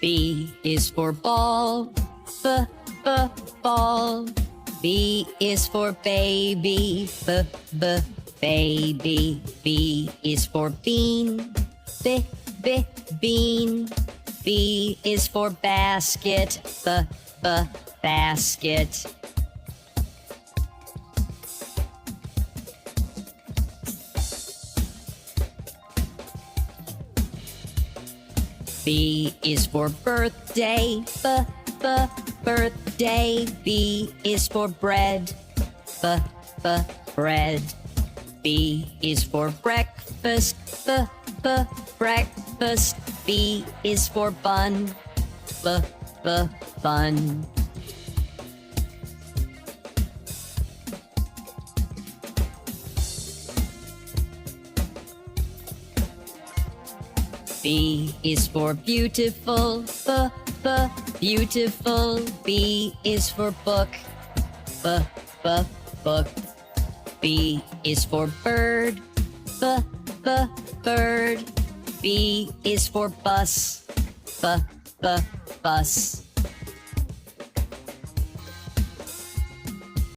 B is for ball, ball. B is for baby, baby. B is for bean, bean. B is for basket, basket. B is for birthday, birthday. B is for bread, bread. B is for breakfast, breakfast. B is for bun, bun. B is for beautiful, beautiful. B is for book, book. B is for bird, bird. B is for bus, bus.